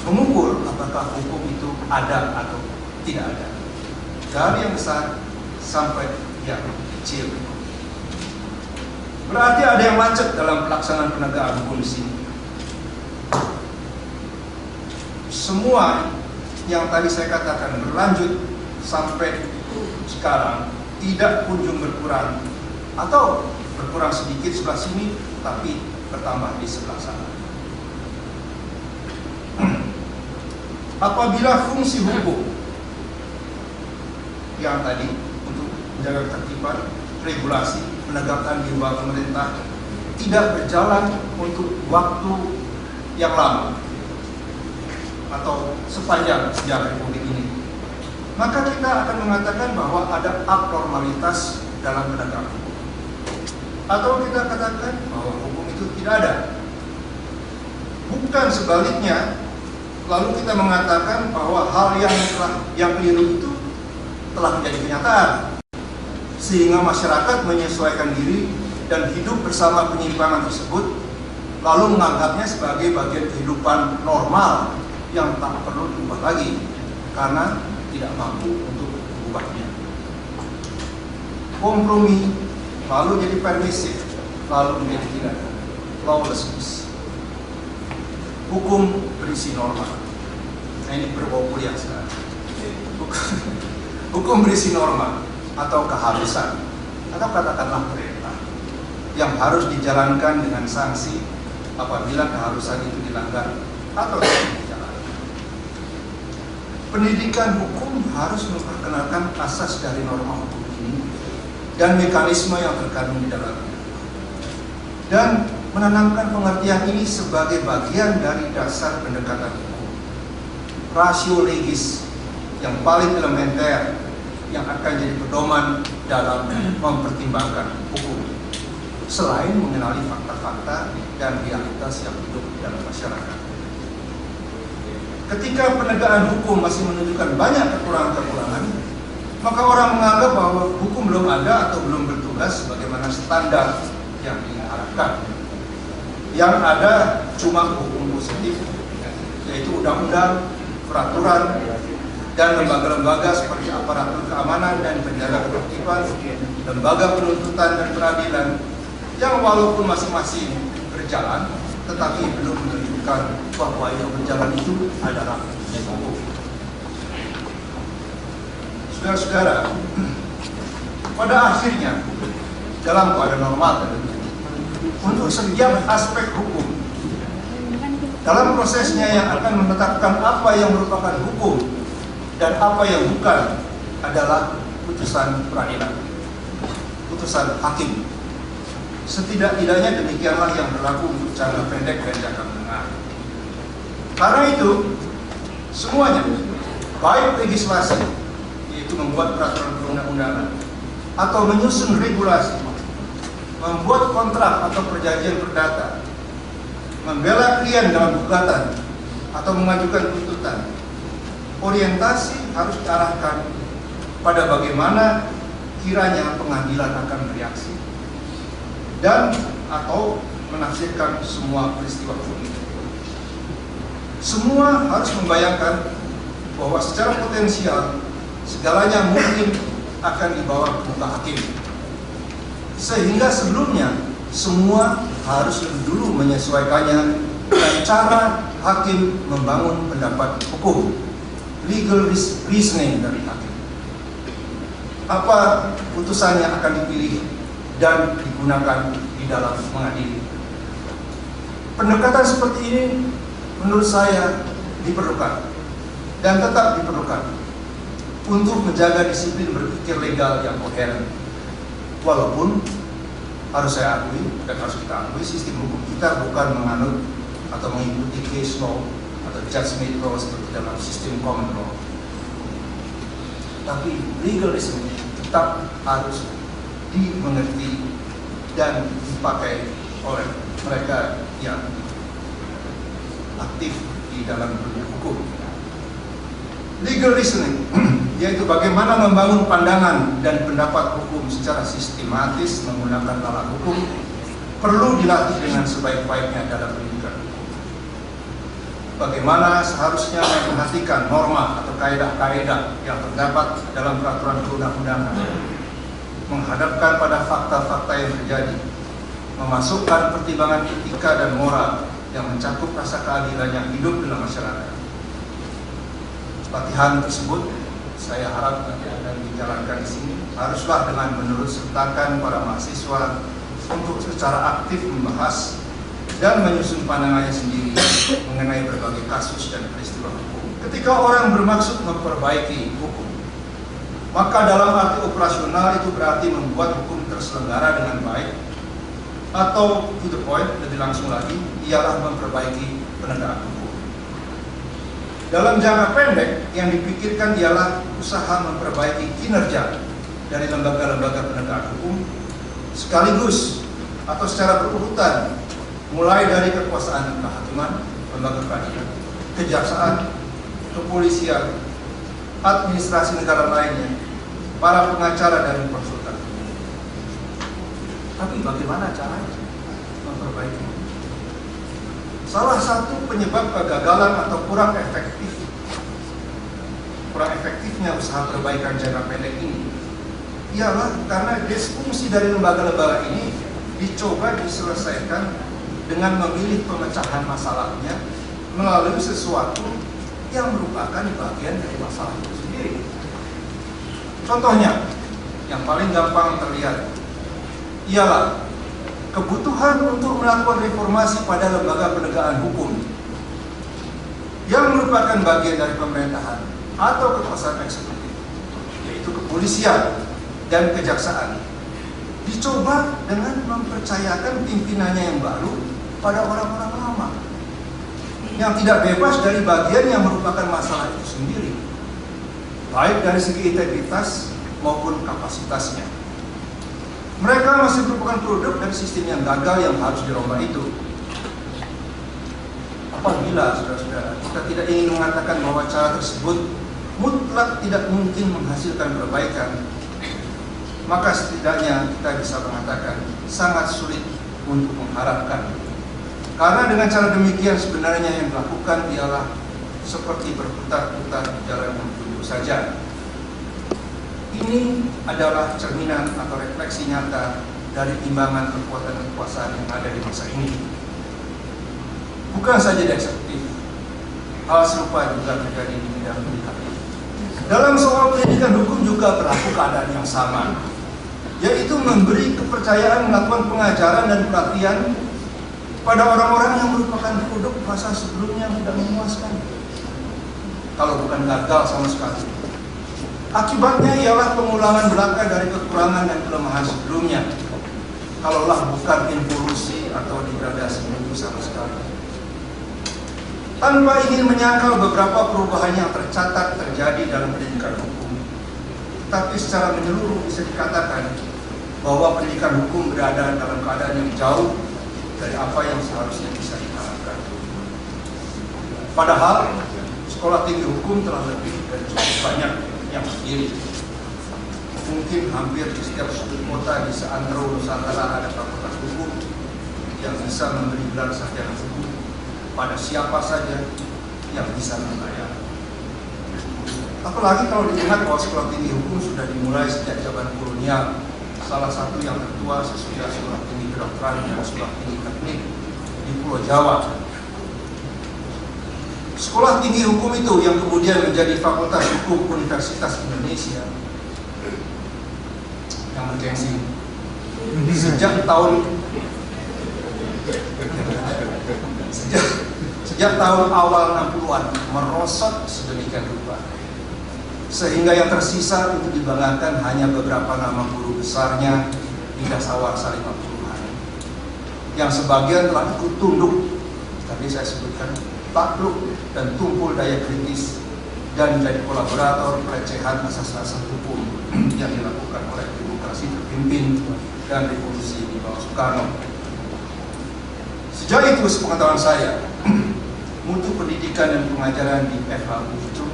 mengukur apakah hukum itu ada atau tidak ada, dari yang besar sampai yang kecil. Berarti ada yang macet dalam pelaksanaan penegakan hukum di sini. Semua yang tadi saya katakan berlanjut sampai sekarang tidak kunjung berkurang, atau berkurang sedikit sebelah sini tapi bertambah di sebelah sana. Apabila fungsi hukum yang tadi untuk menjaga ketertiban, regulasi, menegakkan di bawah pemerintah tidak berjalan untuk waktu yang lama atau sepanjang sejarah republik ini, maka kita akan mengatakan bahwa ada abnormalitas dalam penegakan hukum, atau kita katakan bahwa hukum itu tidak ada. Bukan sebaliknya, lalu kita mengatakan bahwa hal yang keliru itu telah menjadi kenyataan, sehingga masyarakat menyesuaikan diri dan hidup bersama penyimpangan tersebut, lalu menganggapnya sebagai bagian kehidupan normal yang tak perlu diubah lagi karena tidak mampu untuk mengubahnya. Kompromi lalu jadi permisif, lalu menjadi tidak, lawlessness. Hukum berisi norma. Nah, ini berbau kuliah sekarang. Hukum berisi norma atau keharusan, atau katakanlah perintah yang harus dijalankan dengan sanksi apabila keharusan itu dilanggar atau tidak dijalankan. Pendidikan hukum harus memperkenalkan asas dari norma hukum ini dan mekanisme yang terkandung di dalamnya. Dan menanamkan pengertian ini sebagai bagian dari dasar pendekatan hukum. Ratio legis yang paling elementer yang akan jadi pedoman dalam mempertimbangkan hukum, selain mengenali fakta-fakta dan realitas yang hidup dalam masyarakat. Ketika penegakan hukum masih menunjukkan banyak kekurangan-kekurangan, maka orang menganggap bahwa hukum belum ada atau belum bertugas sebagaimana standar yang diharapkan. Yang ada cuma hukum positif, yaitu undang-undang, peraturan, dan lembaga-lembaga seperti aparatur keamanan dan penjaga ketertiban, lembaga penuntutan dan peradilan, yang walaupun masing-masing berjalan, tetapi belum menunjukkan bahwa yang berjalan itu adalah hukum. Saudara-saudara, pada akhirnya dalam keadaan normal, untuk setiap aspek hukum, dalam prosesnya yang akan menetapkan apa yang merupakan hukum dan apa yang bukan adalah putusan peradilan, putusan hakim. Setidak-tidaknya demikianlah yang berlaku untuk jangka pendek dan jangka menengah. Karena itu, semuanya, baik legislasi, yaitu membuat peraturan perundang-undangan, atau menyusun regulasi, membuat kontrak atau perjanjian perdata, membela klien dalam gugatan, atau mengajukan tuntutan, orientasi harus diarahkan pada bagaimana kiranya pengadilan akan bereaksi dan atau menafsirkan semua peristiwa hukum itu. Semua harus membayangkan bahwa secara potensial segalanya mungkin akan dibawa ke muka hakim, sehingga sebelumnya semua harus lebih dulu menyesuaikannya dengan cara hakim membangun pendapat hukum, legal reasoning dari hakim. Apa putusan yang akan dipilih dan digunakan di dalam mengadili. Pendekatan seperti ini menurut saya diperlukan dan tetap diperlukan untuk menjaga disiplin berpikir legal yang koheren. Walaupun harus saya akui dan harus kita akui, sistem hukum kita bukan menganut atau mengikuti case law atau judgment law seperti dalam sistem common law. Tapi legalisme tetap harus dimengerti dan dipakai oleh mereka yang aktif di dalam dunia hukum. Legal reasoning yaitu bagaimana membangun pandangan dan pendapat hukum secara sistematis menggunakan nalar hukum perlu dilatih dengan sebaik-baiknya dalam pendidikan hukum. Bagaimana seharusnya memperhatikan norma atau kaedah-kaedah yang terdapat dalam peraturan perundang-undangan, menghadapkan pada fakta-fakta yang terjadi, memasukkan pertimbangan etika dan moral yang mencakup rasa keadilan yang hidup dalam masyarakat. Latihan tersebut saya harap akan dijalankan di sini haruslah dengan menurut sertakan para mahasiswa untuk secara aktif membahas dan menyusun pandangannya sendiri mengenai berbagai kasus dan peristiwa hukum. Ketika orang bermaksud memperbaiki hukum, maka dalam arti operasional itu berarti membuat hukum terselenggara dengan baik, atau to the point, lebih langsung lagi, ialah memperbaiki penegakan hukum. Dalam jangka pendek, yang dipikirkan ialah usaha memperbaiki kinerja dari lembaga-lembaga penegakan hukum, sekaligus atau secara berurutan, mulai dari kekuasaan kehakiman, lembaga peradilan, kejaksaan, kepolisian, administrasi negara lainnya, para pengacara dan konsultan. Tapi bagaimana caranya memperbaiki? Salah satu penyebab kegagalan atau kurang efektifnya usaha perbaikan jangka pendek ini ialah karena disfungsi dari lembaga-lembaga ini dicoba diselesaikan dengan memilih pemecahan masalahnya melalui sesuatu yang merupakan bagian dari masalah itu sendiri. Contohnya, yang paling gampang terlihat ialah kebutuhan untuk melakukan reformasi pada lembaga penegakan hukum yang merupakan bagian dari pemerintahan atau kekuasaan eksekutif, yaitu kepolisian dan kejaksaan, dicoba dengan mempercayakan pimpinannya yang baru pada orang-orang lama yang tidak bebas dari bagian yang merupakan masalah itu sendiri, baik dari segi integritas maupun kapasitasnya. Mereka masih merupakan produk dari sistem yang gagal yang harus dirombak itu. Apabila saudara-saudara kita tidak ingin mengatakan bahwa cara tersebut mutlak tidak mungkin menghasilkan perbaikan, maka setidaknya kita bisa mengatakan sangat sulit untuk mengharapkan. Karena dengan cara demikian sebenarnya yang dilakukan ialah seperti berputar-putar di jalan yang buntu saja. Ini adalah cerminan atau refleksi nyata dari timbangan kekuatan kekuasaan yang ada di masa ini. Bukan saja di eksekutif, hal serupa juga terjadi di bidang pendidikan. Dalam soal pendidikan hukum juga berlaku keadaan yang sama, yaitu memberi kepercayaan melakukan pengajaran dan pelatihan pada orang-orang yang merupakan produk masa sebelumnya yang tidak memuaskan, kalau bukan gagal sama sekali. Akibatnya ialah pengulangan belaka dari kekurangan dan kelemahan sebelumnya, kalaulah bukan involusi atau degradasi itu sama sekali. Tanpa ingin menyangkal beberapa perubahan yang tercatat terjadi dalam pendidikan hukum, tapi secara menyeluruh bisa dikatakan bahwa pendidikan hukum berada dalam keadaan yang jauh dari apa yang seharusnya bisa diharapkan. Padahal sekolah tinggi hukum telah lebih dari cukup banyak yang berdiri. Mungkin hampir di setiap sudut kota di seantero Nusantara ada fakultas hukum yang bisa memberi gelar sarjana hukum pada siapa saja yang bisa membayar. Apalagi kalau dilihat bahwa sekolah tinggi hukum sudah dimulai sejak zaman kolonial. Salah satu yang tertua sesudah sekolah tinggi kedokteran dan sekolah tinggi teknik di Pulau Jawa. Sekolah tinggi hukum itu yang kemudian menjadi Fakultas Hukum Universitas Indonesia yang bergengsi sejak tahun awal 60-an merosot sedemikian rupa, sehingga yang tersisa untuk dibanggakan hanya beberapa nama guru besarnya di dasawarsa 50-an, yang sebagian telah ikut tunduk, tadi saya sebutkan, takluk dan tumpul daya kritis dan menjadi kolaborator pelecehan asas-asas hukum yang dilakukan oleh demokrasi terpimpin dan revolusi di bawah Soekarno. Sejak itu sepengetahuan saya, mutu pendidikan dan pengajaran di FHU itu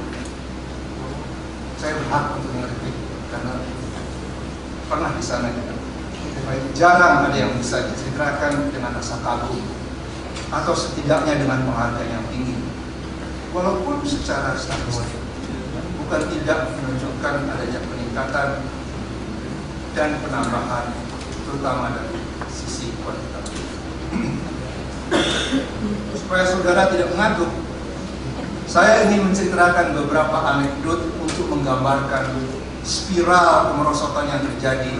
saya berhak untuk mengerti karena pernah di sana juga. Jarang ada yang bisa diceritakan dengan rasa kagum atau setidaknya dengan penghargaan yang tinggi, walaupun secara statistik bukan tidak menunjukkan adanya peningkatan dan penambahan, terutama dari sisi kuantitatif. Supaya saudara tidak mengantuk, saya ingin menceritakan beberapa anekdot untuk menggambarkan spiral kemerosotan yang terjadi,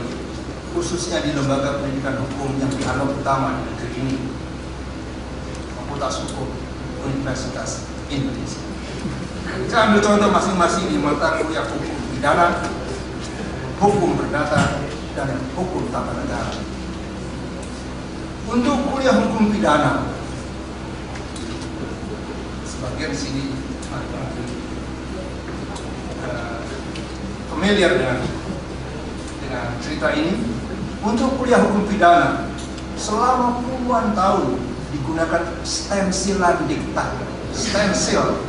khususnya di lembaga pendidikan hukum yang dianggap utama di negeri ini, Fakultas Hukum Universitas Indonesia. Saya ambil contoh masing-masing di mata kuliah hukum pidana, hukum perdata, dan hukum tata negara. Untuk kuliah hukum pidana, sebagian sini familiar dengan cerita ini. Untuk kuliah hukum pidana selama puluhan tahun digunakan stensilan diktat. Stensil,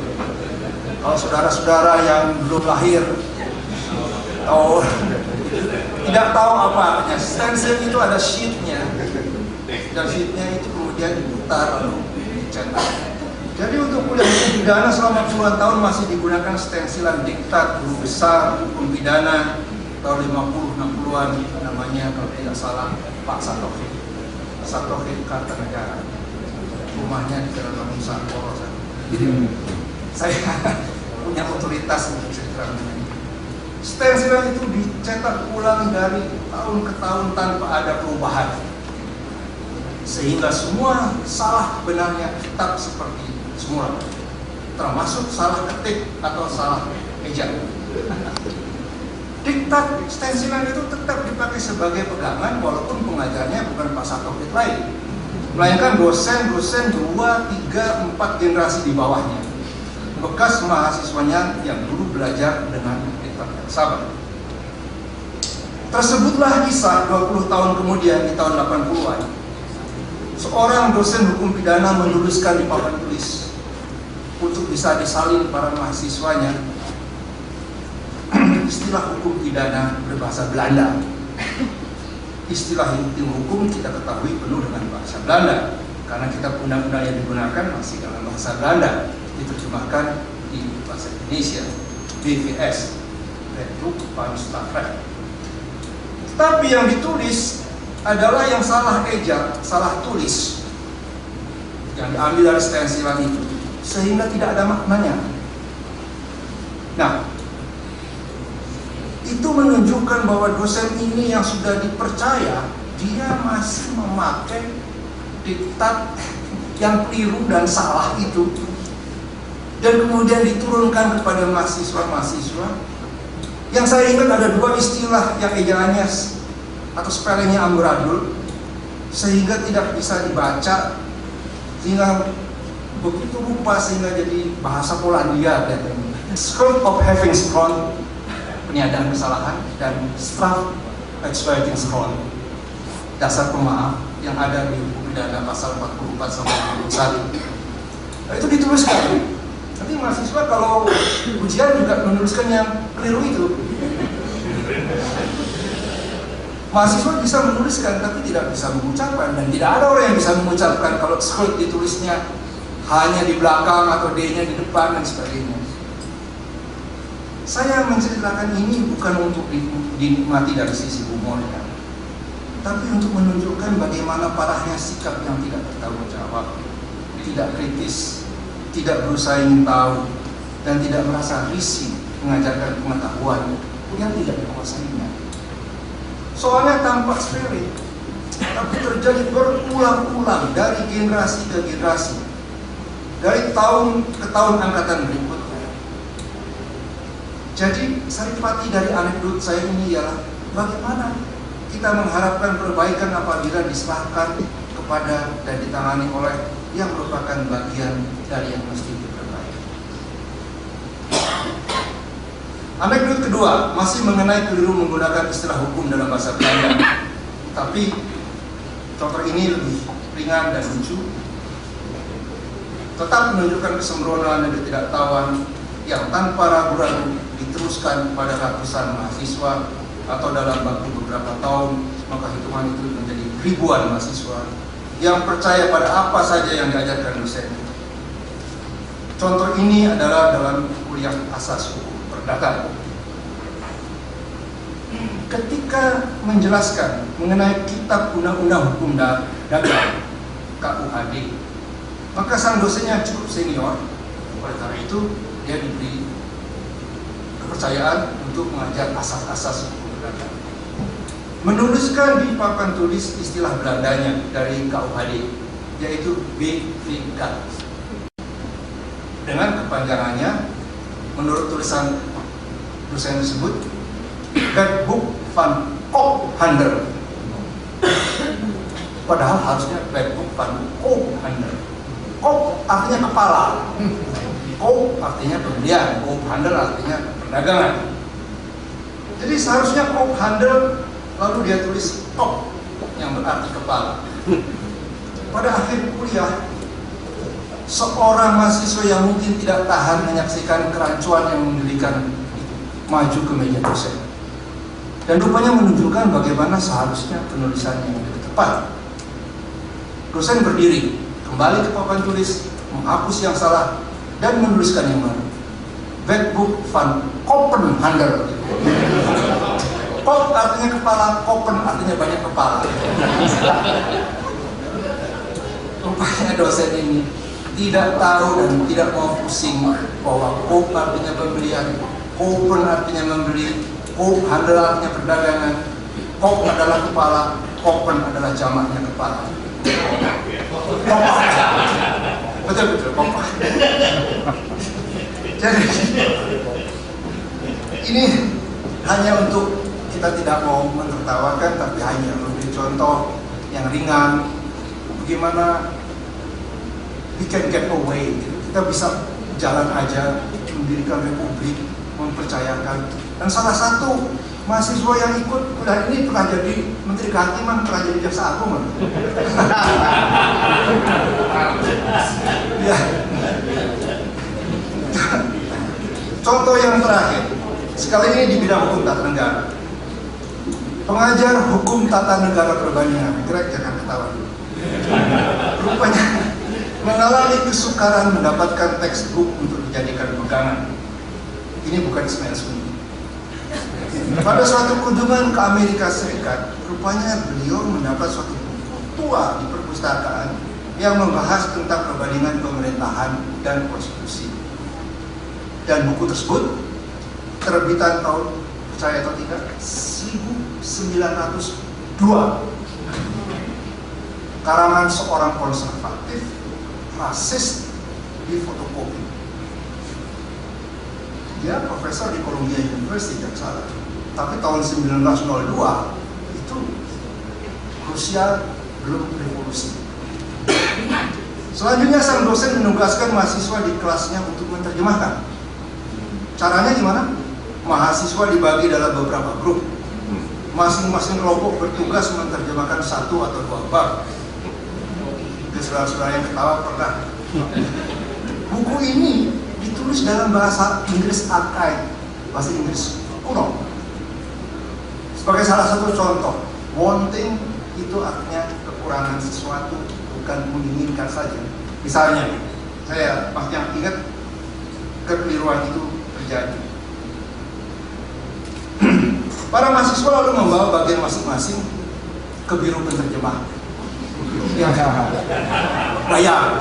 kalau saudara-saudara yang belum lahir atau tidak tahu apa artinya, stensil itu ada sheetnya, dan sheetnya itu kemudian diputar lalu dicetak. Jadi untuk kuliah hukum pidana selama puluhan tahun masih digunakan stensilan diktat guru besar hukum pidana tahun 50-60-an, namanya kalau tidak salah Pak Satohid. Satohid Kartanegara, rumahnya di Jalan Nusantara. Saya punya otoritas untuk cerita ini. Stensilan itu dicetak ulang dari tahun ke tahun tanpa ada perubahan, sehingga semua salah benarnya tetap seperti semula, termasuk salah ketik atau salah ejak. Diktat stensilan itu tetap dipakai sebagai pegangan walaupun pengajarnya bukan Pak Satohid lain. melainkan dosen-dosen 2, 3, 4 generasi di bawahnya, bekas mahasiswanya yang dulu belajar dengan tetap yang sabar. Tersebutlah kisah 20 tahun kemudian di tahun 80-an. Seorang dosen hukum pidana menuliskan di papan tulis untuk bisa disalin para mahasiswanya istilah hukum pidana berbahasa Belanda. Istilah hukum kita ketahui penuh dengan bahasa Belanda karena kitab undang-undang yang digunakan masih dalam bahasa Belanda, diterjemahkan di bahasa Indonesia, BVS, Wetboek van Strafrecht. Tapi yang ditulis adalah yang salah ejak, salah tulis, yang diambil dari stensilan itu, sehingga tidak ada maknanya. Nah, itu menunjukkan bahwa dosen ini yang sudah dipercaya, dia masih memakai diktat yang keliru dan salah itu, dan kemudian diturunkan kepada mahasiswa-mahasiswa. Yang saya ingat ada 2 istilah yang ejaannya atau spellingnya amburadul, sehingga tidak bisa dibaca, sehingga begitu rupa sehingga jadi bahasa Polandia. Schuld of having schuld, peniadaan kesalahan, dan straf exploiting schuld, dasar pemaaf yang ada di hukum pidana pasal 44 sampai 41. Nah, itu dituliskan. Nanti mahasiswa kalau ujian juga menuliskan yang keliru itu. Mahasiswa bisa menuliskan tapi tidak bisa mengucapkan, dan tidak ada orang yang bisa mengucapkan kalau schuld ditulisnya hanya di belakang atau D-nya di depan dan sebagainya. Saya menceritakan ini bukan untuk dinikmati dari sisi humornya, tapi untuk menunjukkan bagaimana parahnya sikap yang tidak bertanggung jawab, tidak kritis, tidak berusaha ingin tahu, dan tidak merasa risih mengajarkan pengetahuan yang tidak dikuasainya. Soalnya tampak sepele, tapi terjadi berulang-ulang dari generasi ke generasi, dari tahun ke tahun angkatan berikutnya. Jadi saripati dari anekdot saya ini ialah bagaimana kita mengharapkan perbaikan apabila diserahkan kepada dan ditangani oleh yang merupakan bagian dari yang mesti diperbaiki. Anekdot kedua masih mengenai keliru menggunakan istilah hukum dalam bahasa Belanda, tapi contoh ini lebih ringan dan lucu, tetap menunjukkan kesembronoan dan ketidaktahuan yang tanpa ragu-ragu diteruskan pada ratusan mahasiswa, atau dalam waktu beberapa tahun maka hitungan itu menjadi ribuan mahasiswa yang percaya pada apa saja yang diajarkan dosen. Contoh ini adalah dalam kuliah asas hukum perdata. Ketika menjelaskan mengenai kitab undang-undang hukum dagang KUHD, maka sang dosennya cukup senior. Oleh karena itu dia diberi kepercayaan untuk mengajar asas-asas hukum dagang. Menuliskan di papan tulis istilah Belandanya dari KUHD, yaitu BVK, dengan kepanjangannya menurut tulisan dosen tersebut Wetboek van Koophandel, padahal harusnya Wetboek van Koophandel. Koop artinya kepala, Koop artinya pembelian, Koophandel artinya perdagangan. Jadi seharusnya Koophandel, lalu dia tulis Kop yang berarti kepala. Pada akhir kuliah, seorang mahasiswa yang mungkin tidak tahan menyaksikan kerancuan yang mengerikan itu maju ke meja dosen, dan rupanya menunjukkan bagaimana seharusnya penulisan yang lebih tepat. Dosen berdiri, kembali ke papan tulis, menghapus yang salah, dan menuliskan yang baru. Wetboek van Koophandel. Kop artinya kepala, Kopen artinya banyak kepala. Rupanya dosen ini tidak tahu dan tidak mau pusing bahwa Kop artinya pembelian, Kopen artinya membeli, Koophandel artinya perdagangan. Kop adalah kepala, Kopen adalah jamaknya kepala. Betul-betul Kopa. Jadi ini hanya untuk kita tidak mau menertawakan, tapi hanya memberi contoh yang ringan bagaimana we can get away, gitu. Kita bisa jalan aja mendirikan republik, mempercayakan. Dan salah satu mahasiswa yang ikut kuliah ini pernah jadi Menteri Kehakiman, pernah jadi Jaksa Agung. Ya. Contoh yang terakhir, sekali ini di bidang hukum tata negara. Pengajar hukum tata negara perbandingan, Greg jangan ketawa dulu. Rupanya mengalami kesukaran mendapatkan textbook untuk dijadikan pegangan. Ini bukan semen sunyi. Pada suatu kunjungan ke Amerika Serikat, rupanya beliau mendapat suatu buku tua di perpustakaan yang membahas tentang perbandingan pemerintahan dan konstitusi. Dan buku tersebut terbitan tahun, percaya atau tidak, 1902. Karangan seorang konservatif, rasis, di fotokopi. Dia profesor di Columbia University, tidak salah. Tapi tahun 1902 itu Rusia belum revolusi. Selanjutnya sang dosen menugaskan mahasiswa di kelasnya untuk menerjemahkan. Caranya gimana? Mahasiswa dibagi dalam beberapa grup. Masing-masing kelompok bertugas menerjemahkan 1 atau 2 bab. Saudara-saudara yang ketawa pernah. Buku ini ditulis dalam bahasa Inggris arkaik, bahasa Inggris kuno. Sebagai salah satu contoh, wanting itu artinya kekurangan sesuatu, bukan menginginkan saja. Misalnya, saya pasti yang ingat kekeliruan itu terjadi. Para mahasiswa lalu membawa bagian masing-masing ke biro penerjemah. Bayar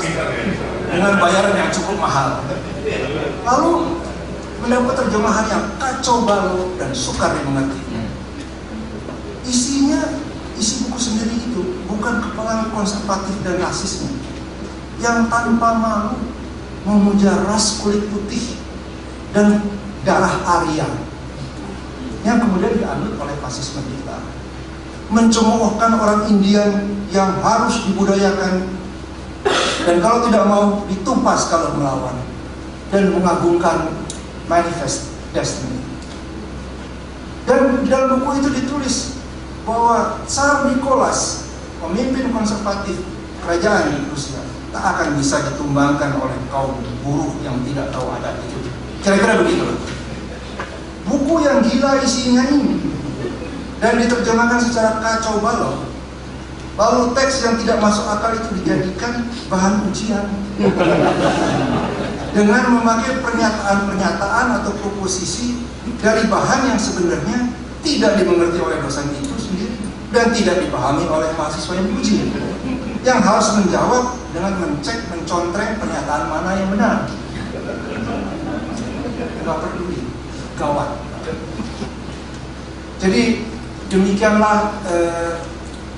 dengan bayaran yang cukup mahal. Lalu mendapat terjemahan yang kacau balau dan sukar dimengerti. Isi buku sendiri itu bukan kepalangan konservatif dan rasisme yang tanpa malu memuja ras kulit putih dan darah Arya yang kemudian dianut oleh fasisme kita, mencemoohkan orang Indian yang harus dibudayakan dan kalau tidak mau ditumpas kalau melawan, dan mengagungkan Manifest Destiny. Dan di dalam buku itu ditulis bahwa Tsar Nicholas, pemimpin konservatif kerajaan di Rusia, tak akan bisa ditumbangkan oleh kaum buruh yang tidak tahu adat itu. Kira-kira begitu. Buku yang gila isinya ini dan diterjemahkan secara kacau balau. Lalu teks yang tidak masuk akal itu dijadikan bahan ujian dengan memakai pernyataan-pernyataan atau proposisi dari bahan yang sebenarnya tidak dimengerti oleh dosen itu sendiri dan tidak dipahami oleh mahasiswa yang diuji, yang harus menjawab dengan mencek, mencontreng pernyataan mana yang benar. Nggak peduli, gawat. Jadi demikianlah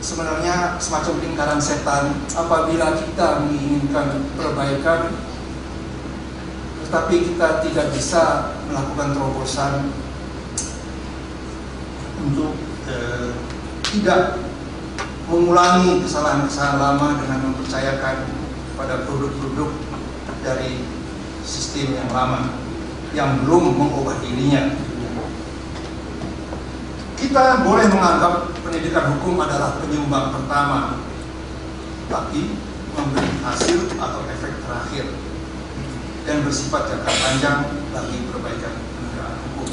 sebenarnya semacam lingkaran setan apabila kita menginginkan perbaikan tetapi kita tidak bisa melakukan terobosan untuk tidak mengulangi kesalahan-kesalahan lama dengan mempercayakan pada produk-produk dari sistem yang lama yang belum mengubah dirinya. Kita boleh menganggap pendidikan hukum adalah penyumbang pertama, tapi memberi hasil atau efek terakhir dan bersifat jangka panjang bagi perbaikan penegakan hukum.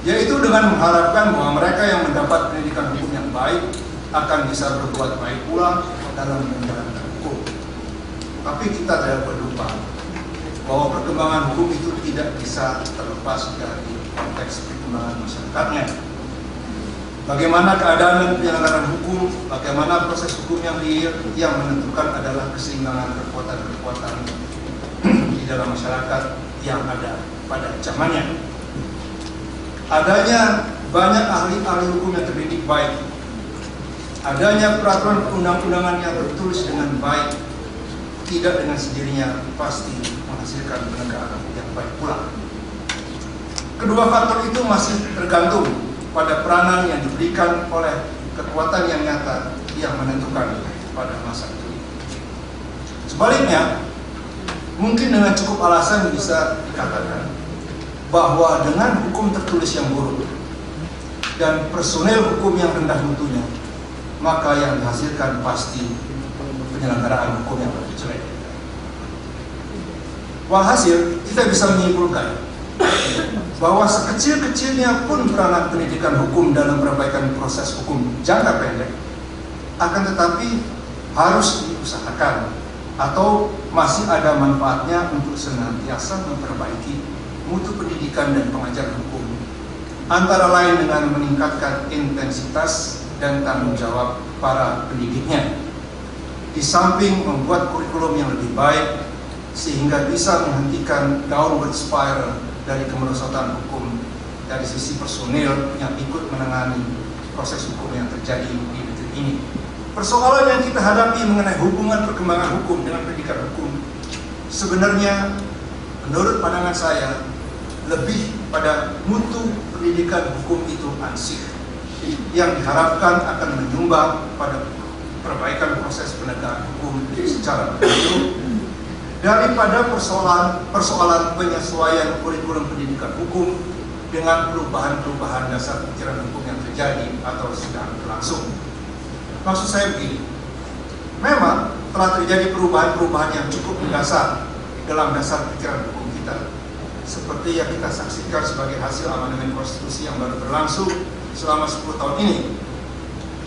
Yaitu dengan mengharapkan bahwa mereka yang mendapat pendidikan hukum yang baik akan bisa berbuat baik pula dalam menjalankan hukum. Tapi kita tidak lupa bahwa perkembangan hukum itu tidak bisa terlepas dari konteks perkembangan masyarakatnya. Bagaimana keadaan penyelenggaraan hukum, bagaimana proses hukum yang menentukan adalah keseimbangan kekuatan-kekuatan di dalam masyarakat yang ada pada zamannya. Adanya banyak ahli-ahli hukum yang terdidik baik, adanya peraturan perundang-undangan yang tertulis dengan baik, tidak dengan sendirinya pasti menghasilkan penegakan hukum yang baik pula. Kedua faktor itu masih tergantung pada peranan yang diberikan oleh kekuatan yang nyata yang menentukan pada masa itu. Sebaliknya, mungkin dengan cukup alasan bisa dikatakan bahwa dengan hukum tertulis yang buruk dan personel hukum yang rendah mutunya, maka yang dihasilkan pasti penyelenggaraan hukum yang jelek. Walhasil, kita bisa menyimpulkan bahwa sekecil-kecilnya pun peranan pendidikan hukum dalam perbaikan proses hukum jangka pendek, akan tetapi harus diusahakan atau masih ada manfaatnya untuk senantiasa memperbaiki mutu pendidikan dan pengajaran hukum, antara lain dengan meningkatkan intensitas dan tanggung jawab para pendidiknya, di samping membuat kurikulum yang lebih baik sehingga bisa menghentikan downward spiral dari kemerosotan hukum dari sisi personil yang ikut menangani proses hukum yang terjadi di negeri ini. Persoalan yang kita hadapi mengenai hubungan perkembangan hukum dengan pendidikan hukum sebenarnya menurut pandangan saya lebih pada mutu pendidikan hukum itu ansih yang diharapkan akan menyumbang pada perbaikan proses penegakan hukum secara menyeluruh daripada persoalan penyesuaian kurikulum pendidikan hukum dengan perubahan-perubahan dasar pikiran hukum yang terjadi atau sedang berlangsung. Maksud saya begini, memang telah terjadi perubahan-perubahan yang cukup mendasar dalam dasar pikiran hukum kita, seperti yang kita saksikan sebagai hasil amandemen konstitusi yang baru berlangsung selama 10 tahun ini,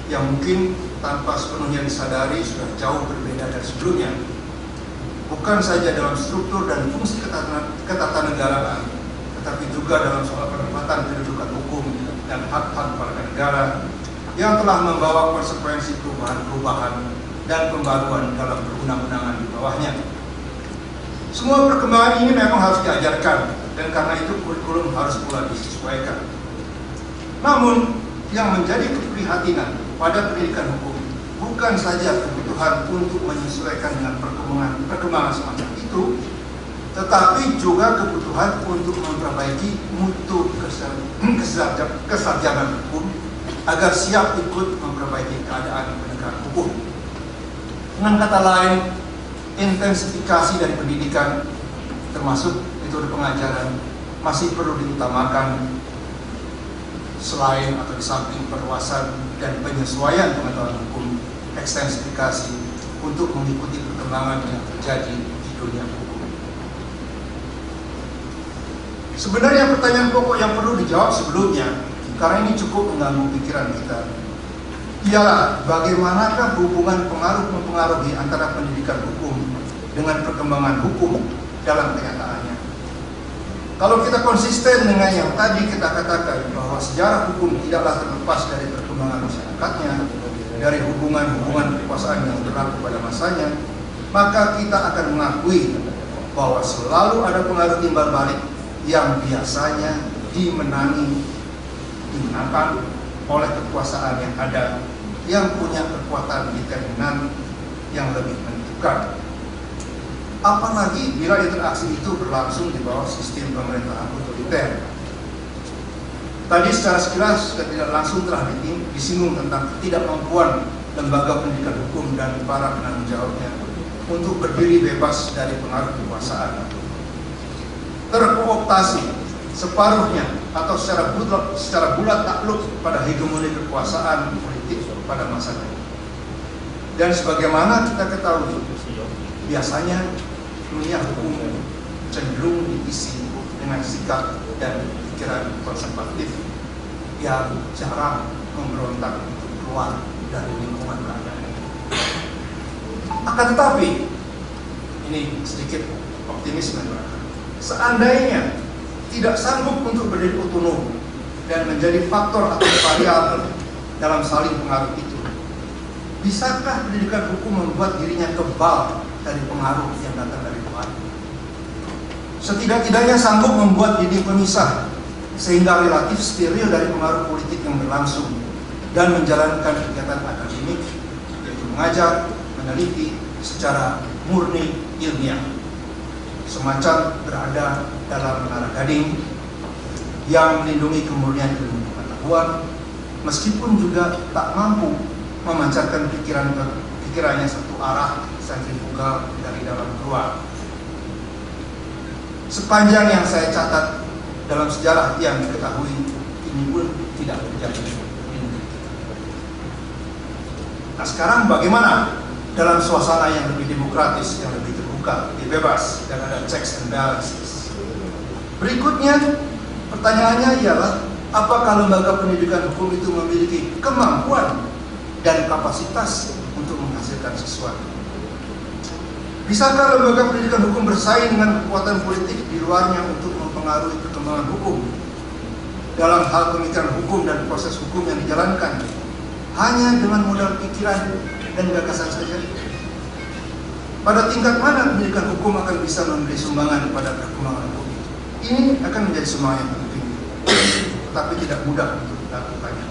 yang mungkin tanpa sepenuhnya disadari sudah jauh berbeda dari sebelumnya, bukan saja dalam struktur dan fungsi ketatanegaraan, tetapi juga dalam soal penempatan kedudukan hukum dan hak-hak warga negara, yang telah membawa konsekuensi perubahan-perubahan dan pembaruan dalam perundang-undangan di bawahnya. Semua perkembangan ini memang harus diajarkan, dan karena itu kurikulum harus pula disesuaikan. Namun, yang menjadi keprihatinan pada pendidikan hukum bukan saja kebutuhan untuk menyesuaikan dengan perkembangan semacam itu, tetapi juga kebutuhan untuk memperbaiki mutu kesarjangan hukum agar siap ikut memperbaiki keadaan penegakan hukum. Dengan kata lain, intensifikasi dari pendidikan, termasuk metode pengajaran, masih perlu diutamakan selain atau di samping perluasan dan penyesuaian pengetahuan hukum, ekstensifikasi untuk mengikuti perkembangan yang terjadi di dunia hukum. Sebenarnya pertanyaan pokok yang perlu dijawab sebelumnya, karena ini cukup mengganggu pikiran kita, ialah bagaimanakah hubungan pengaruh-mempengaruhi antara pendidikan hukum dengan perkembangan hukum dalam kenyataannya. Kalau kita konsisten dengan yang tadi kita katakan bahwa sejarah hukum tidaklah terlepas dari perkembangan masyarakatnya, dari hubungan-hubungan kekuasaan yang berlaku pada masanya, maka kita akan mengakui bahwa selalu ada pengaruh timbal balik yang biasanya dimenangkan oleh kekuasaan yang ada, yang punya kekuatan determinan yang lebih menentukan. Apalagi bila interaksi itu berlangsung di bawah sistem pemerintahan otoriter. Tadi secara sekilas dan tidak langsung telah disinggung tentang ketidakmampuan lembaga pendidikan hukum dan para penanggung jawabnya untuk berdiri bebas dari pengaruh kekuasaan. Terkooptasi separuhnya atau secara bulat takluk pada hegemoni kekuasaan politik pada masanya. Dan sebagaimana kita ketahui, biasanya dunia hukum cenderung diisi dengan sikap dan pikiran konservatif yang jarang memberontak untuk keluar dari lingkungan keadaan. Akan tetapi, ini sedikit optimisme, seandainya tidak sanggup untuk berdiri otonom dan menjadi faktor atau variabel dalam saling pengaruh itu, bisakah pendidikan hukum membuat dirinya kebal dari pengaruh yang datang dari luar? Setidak-tidaknya sanggup membuat diri pemisah sehingga relatif steril dari pengaruh politik yang berlangsung dan menjalankan kegiatan akademik, yaitu mengajar, meneliti secara murni ilmiah, semacam berada dalam menara gading yang melindungi kemurnian ilmu pengetahuan, meskipun juga tak mampu memancarkan pikiran kiranya satu arah sentrifugal dari dalam keluar. Sepanjang yang saya catat dalam sejarah yang diketahui, ini pun tidak terjadi. Nah, sekarang bagaimana dalam suasana yang lebih demokratis, yang lebih terbuka, lebih bebas, dan ada checks and balances? Berikutnya, pertanyaannya ialah, apakah lembaga pendidikan hukum itu memiliki kemampuan dan kapasitas untuk menghasilkan sesuatu? Bisakah lembaga pendidikan hukum bersaing dengan kekuatan politik di luarnya untuk mempengaruhi perkembangan hukum? Dalam hal pemikiran hukum dan proses hukum yang dijalankan, hanya dengan modal pikiran dan gagasan saja? Pada tingkat mana pendidikan hukum akan bisa memberi sumbangan pada perkembangan hukum? Ini akan menjadi sumbangan yang penting, tetapi tidak mudah untuk dilakukannya.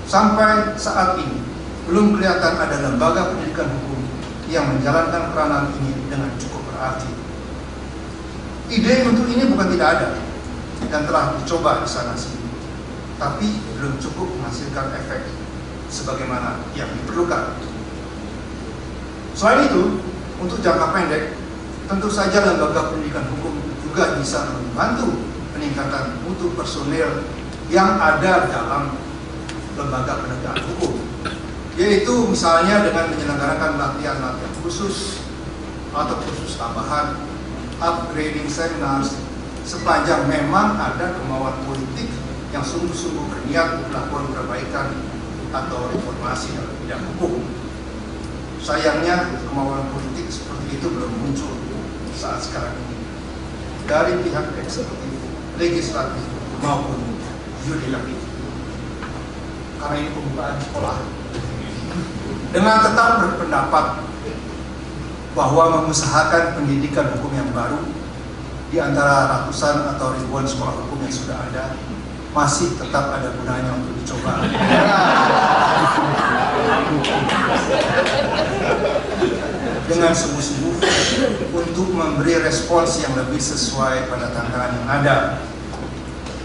Sampai saat ini, belum kelihatan ada lembaga pendidikan hukum yang menjalankan peranan ini dengan cukup berarti. Ide untuk ini bukan tidak ada, dan telah dicoba di sana sini, tapi belum cukup menghasilkan efek sebagaimana yang diperlukan. Selain itu, untuk jangka pendek, tentu saja lembaga pendidikan hukum juga bisa membantu peningkatan mutu personil yang ada dalam lembaga penegakan hukum, yaitu misalnya dengan menyelenggarakan latihan-latihan khusus atau kursus tambahan, upgrading seminars, sepanjang memang ada kemauan politik yang sungguh-sungguh berniat melakukan perbaikan atau reformasi dalam bidang hukum. Sayangnya kemauan politik seperti itu belum muncul saat sekarang ini dari pihak eksekutif, legislatif maupun yudikatif. Karena ini pembukaan sekolah, dengan tetap berpendapat bahwa mengusahakan pendidikan hukum yang baru di antara ratusan atau ribuan sekolah hukum yang sudah ada, masih tetap ada gunanya untuk dicoba. Dengan sungguh-sungguh untuk memberi respons yang lebih sesuai pada tantangan yang ada,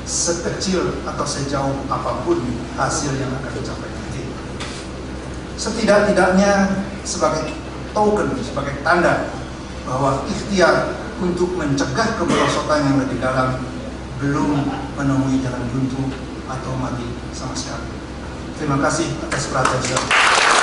sekecil atau sejauh apapun hasil yang akan dicapai nanti. Setidak-tidaknya sebagai token, sebagai tanda bahwa ikhtiar untuk mencegah kemerosotan yang lebih dalam belum menemui jalan buntu atau mati sama sekali. Terima kasih atas perhatian saya.